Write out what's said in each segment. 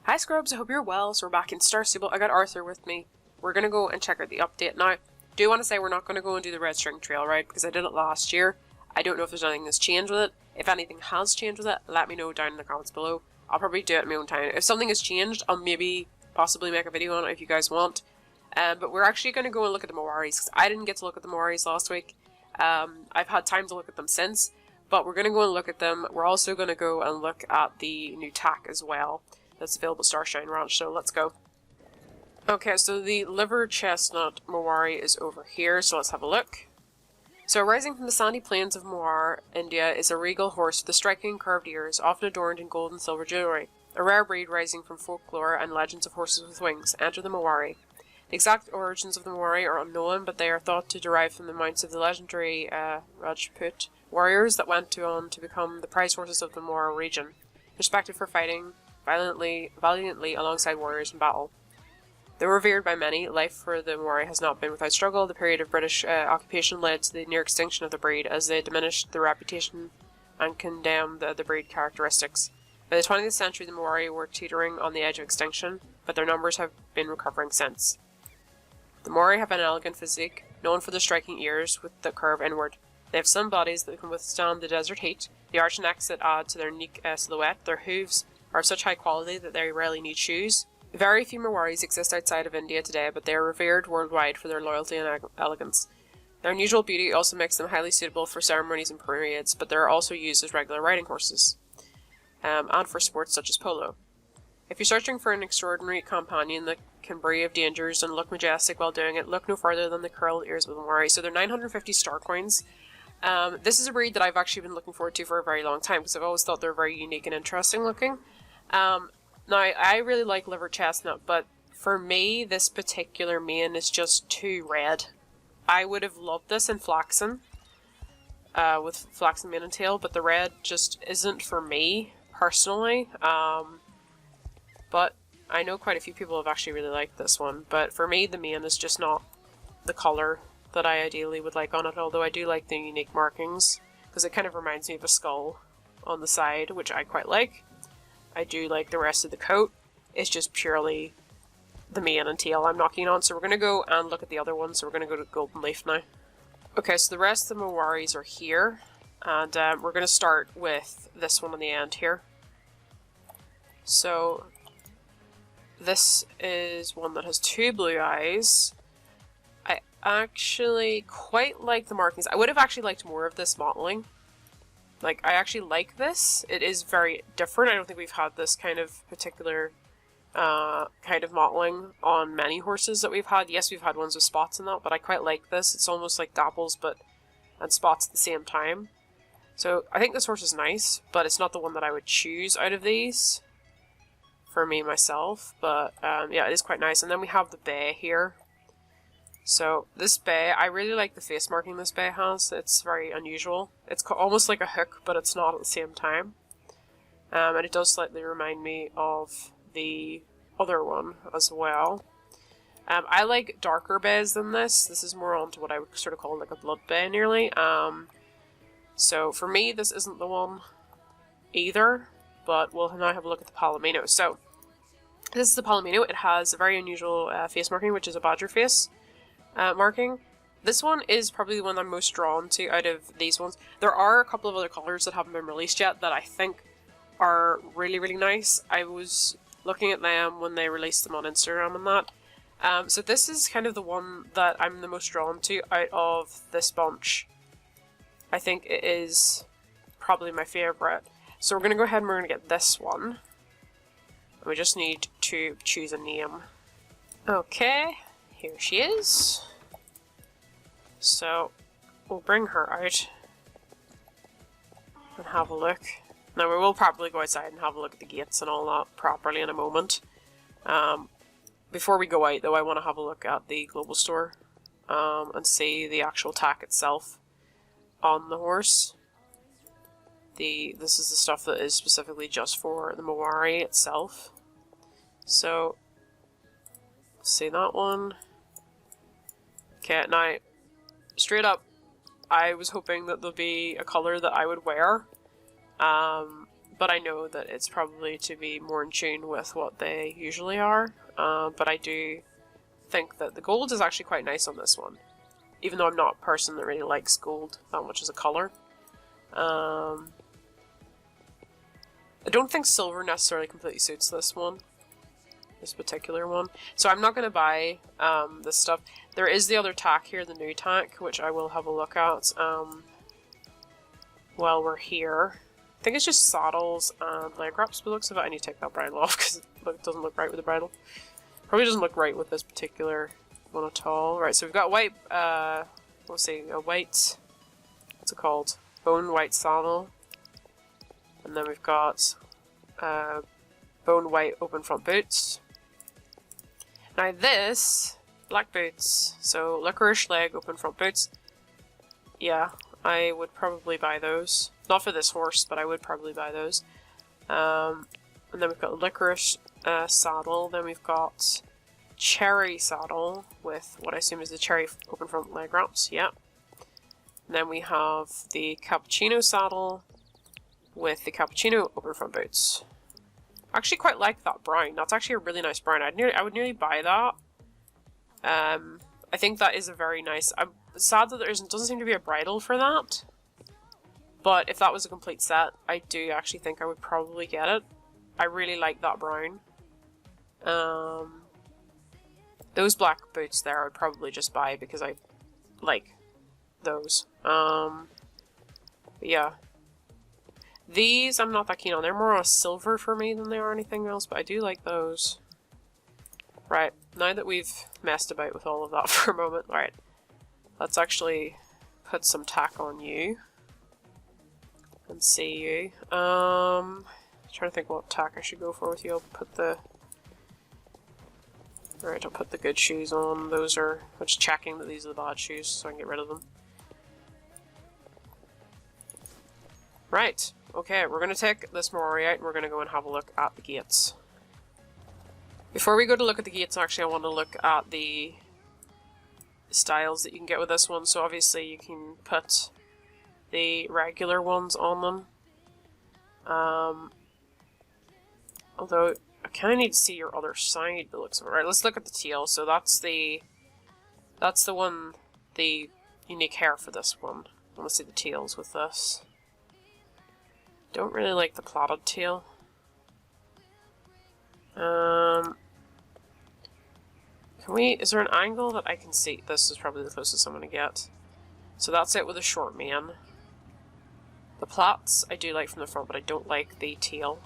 Hi Scrubs, I hope you're well. So we're back in Star Stable. I got Arthur with me. We're going to go and check out the update. Now, I do want to say we're not going to go and do the Red String Trail ride because I did it last year. I don't know if there's anything that's changed with it. If anything has changed with it, let me know down in the comments below. I'll probably do it in my own time. If something has changed, I'll maybe possibly make a video on it if you guys want. But we're actually going to go and look at the Marwaris because I didn't get to look at the Marwaris last week. I've had time to look at them since, but we're going to go and look at them. We're also going to go and look at the new tack as well that's available at Starshine Ranch, so let's go. Okay, so the liver chestnut Marwari is over here, so let's have a look. So rising from the sandy plains of Marwar, India, is a regal horse with striking curved ears, often adorned in gold and silver jewellery. A rare breed rising from folklore and legends of horses with wings. Enter the Marwari. The exact origins of the Marwari are unknown, but they are thought to derive from the mounts of the legendary Rajput warriors that went on to become the prize horses of the Marwar region, respected for fighting valiantly alongside warriors in battle. Though revered by many, life for the Marwari has not been without struggle. The period of British occupation led to the near extinction of the breed, as they diminished their reputation and condemned the breed characteristics. By the 20th century, the Marwari were teetering on the edge of extinction, but their numbers have been recovering since. The Marwari have an elegant physique, known for their striking ears with the curve inward. They have slim bodies that can withstand the desert heat, the arch necks that add to their unique silhouette. Their hooves are of such high quality that they rarely need shoes. Very few Marwaris exist outside of India today, but they are revered worldwide for their loyalty and elegance. Their unusual beauty also makes them highly suitable for ceremonies and parades, but they are also used as regular riding horses, and for sports such as polo. If you're searching for an extraordinary companion that can brave dangers and look majestic while doing it, look no further than the curled ears of the Marwari. So they're 950 star coins. This is a breed that I've actually been looking forward to for a very long time because I've always thought they're very unique and interesting looking. Now, I really like liver chestnut, but for me, this particular mane is just too red. I would have loved this in flaxen, with flaxen mane and tail, but the red just isn't for me, personally. But I know quite a few people have actually really liked this one, but for me, the mane is just not the colour that I ideally would like on it, although I do like the unique markings, because it kind of reminds me of a skull on the side, which I quite like. I do like the rest of the coat. It's just purely the mane and tail I'm not keen on. So we're going to go and look at the other ones. So we're going to go to Golden Leaf now. Okay, so the rest of the Marwaris are here. And we're going to start with this one on the end here. So this is one that has two blue eyes. I actually quite like the markings. I would have actually liked more of this modeling. Like, I actually like this. It is very different. I don't think we've had this kind of particular kind of modeling on many horses that we've had. Yes, we've had ones with spots in that, but I quite like this. It's almost like dapples and spots at the same time. So I think this horse is nice, but it's not the one that I would choose out of these for me myself. But yeah, it is quite nice. And then we have the bay here. So this bay, I really like the face marking this bay has. It's very unusual. It's almost like a hook, but it's not at the same time. And it does slightly remind me of the other one as well. I like darker bays than this. This is more onto what I would sort of call like a blood bay nearly. So for me, this isn't the one either, but we'll now have a look at the Palomino. So this is the Palomino. It has a very unusual face marking, which is a badger face. Marking. This one is probably the one I'm most drawn to out of these ones. There are a couple of other colours that haven't been released yet that I think are really, really nice. I was looking at them when they released them on Instagram and that. So this is kind of the one that I'm the most drawn to out of this bunch. I think it is probably my favourite. So we're going to go ahead and we're going to get this one. We just need to choose a name. Okay. Here she is. So we'll bring her out and have a look. Now we will probably go outside and have a look at the gates and all that properly in a moment. Before we go out though, I want to have a look at the global store and see the actual tack itself on the horse. This is the stuff that is specifically just for the Marwari itself. So see that one. Okay, now, straight up, I was hoping that there'll be a colour that I would wear, but I know that it's probably to be more in tune with what they usually are. But I do think that the gold is actually quite nice on this one, even though I'm not a person that really likes gold that much as a colour. I don't think silver necessarily completely suits this one, this particular one. So I'm not going to buy this stuff. There is the other tack here, the new tack, which I will have a look at while we're here. I think it's just saddles and leg wraps by the looks of it. I need to take that bridle off because it doesn't look right with the bridle. Probably doesn't look right with this particular one at all. Right, so we've got white, let's see, a white, what's it called? Bone white saddle. And then we've got bone white open front boots. Now this, black boots, so licorice leg open front boots. Yeah, I would probably buy those. Not for this horse, but I would probably buy those. And then we've got licorice saddle. Then we've got cherry saddle with what I assume is the cherry open front leg wraps. Yeah. And then we have the cappuccino saddle with the cappuccino open front boots. I actually quite like that brown. That's actually a really nice brown. I would nearly buy that. I think that is a very nice. I'm sad that there doesn't seem to be a bridle for that. But if that was a complete set, I do actually think I would probably get it. I really like that brown. Those black boots there I would probably just buy because I like those. But yeah. These I'm not that keen on. They're more a silver for me than they are anything else, but I do like those. Right, now that we've messed about with all of that for a moment, right, let's actually put some tack on you. And see you. Trying to think what tack I should go for with you. I'll put the... Alright, I'll put the good shoes on. Those are... I'm just checking that these are the bad shoes so I can get rid of them. Right. Okay, we're going to take this Marwari out and we're going to go and have a look at the gates. Before we go to look at the gates, actually, I want to look at the styles that you can get with this one. So obviously you can put the regular ones on them. Although I kind of need to see your other side that looks alright. Let's look at the tail. So that's the one, the unique hair for this one. I want to see the tails with this. Don't really like the plaited tail. Is there an angle that I can see? This is probably the closest I'm going to get. So that's it with a short mane. The plaits I do like from the front, but I don't like the tail.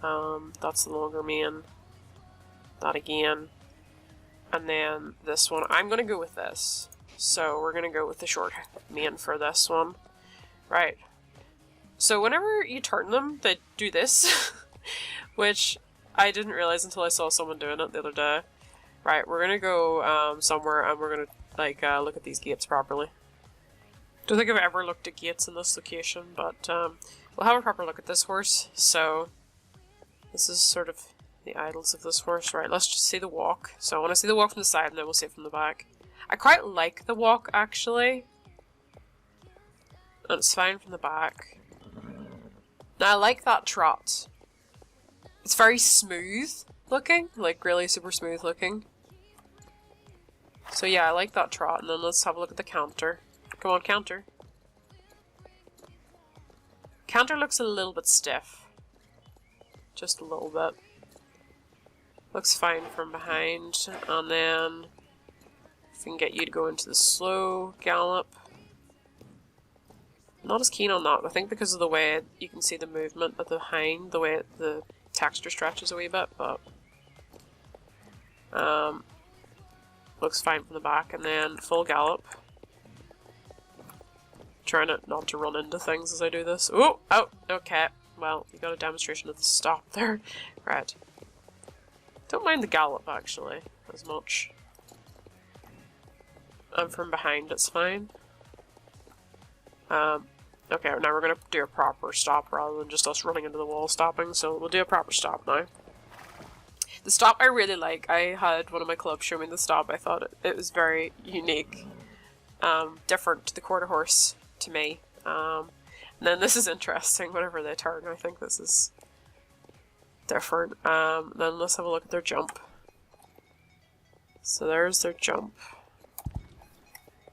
That's the longer mane. That again. And then this one. I'm going to go with this. So we're going to go with the short mane for this one. Right. So whenever you turn them, they do this. Which I didn't realize until I saw someone doing it the other day. Right, we're going to go somewhere and we're going to like look at these gates properly. Don't think I've ever looked at gates in this location, but we'll have a proper look at this horse. So this is sort of the idles of this horse. Right, let's just see the walk. So I want to see the walk from the side and then we'll see it from the back. I quite like the walk actually. And it's fine from the back. Now I like that trot. It's very smooth looking, like really super smooth looking. So yeah, I like that trot, and then let's have a look at the canter. Come on, canter. Canter looks a little bit stiff. Just a little bit. Looks fine from behind, and then if we can get you to go into the slow gallop. Not as keen on that, I think because of the way you can see the movement at the behind, the way the texture stretches a wee bit, but looks fine from the back, and then full gallop. Trying not to run into things as I do this. Oh, okay. Well, you got a demonstration of the stop there. Right. Don't mind the gallop actually as much. And from behind it's fine. Okay, now we're going to do a proper stop rather than just us running into the wall stopping, so we'll do a proper stop now. The stop I really like. I had one of my clubs show me the stop. I thought it was very unique, different to the quarter horse to me. And then this is interesting, whenever they turn, I think this is different. Then let's have a look at their jump. So there's their jump.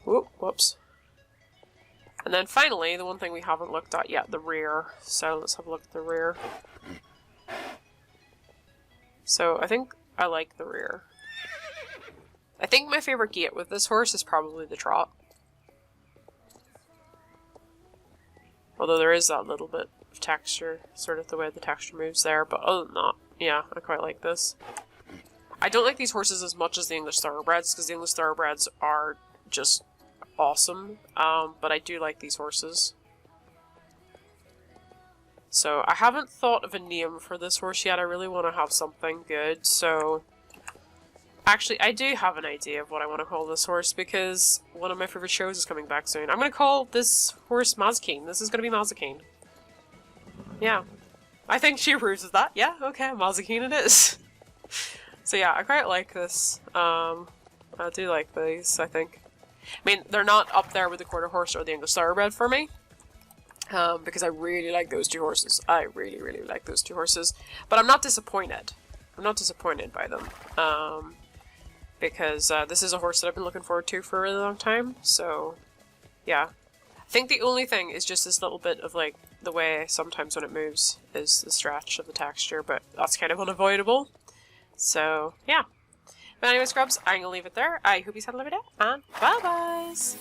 Whoops. And then finally, the one thing we haven't looked at yet, the rear. So let's have a look at the rear. So I think I like the rear. I think my favorite gait with this horse is probably the trot. Although there is that little bit of texture, sort of the way the texture moves there, but other than that, yeah, I quite like this. I don't like these horses as much as the English Thoroughbreds, because the English Thoroughbreds are just awesome, but I do like these horses. So I haven't thought of a name for this horse yet. I really want to have something good, so actually I do have an idea of what I want to call this horse, because one of my favorite shows is coming back soon. I'm going to call this horse Mazikeen. This is going to be Mazikeen. Yeah. I think she approves of that. Yeah, okay, Mazikeen it is. So yeah, I quite like this. I do like these, I think. I mean, they're not up there with the Quarter Horse or the English Thoroughbred for me. Because I really like those two horses. I really, really like those two horses. But I'm not disappointed. I'm not disappointed by them. Because this is a horse that I've been looking forward to for a really long time. So, yeah. I think the only thing is just this little bit of, like, the way sometimes when it moves is the stretch of the texture. But that's kind of unavoidable. So, yeah. But anyway, scrubs, I'm going to leave it there. I hope you had a lovely day. And bye-byes!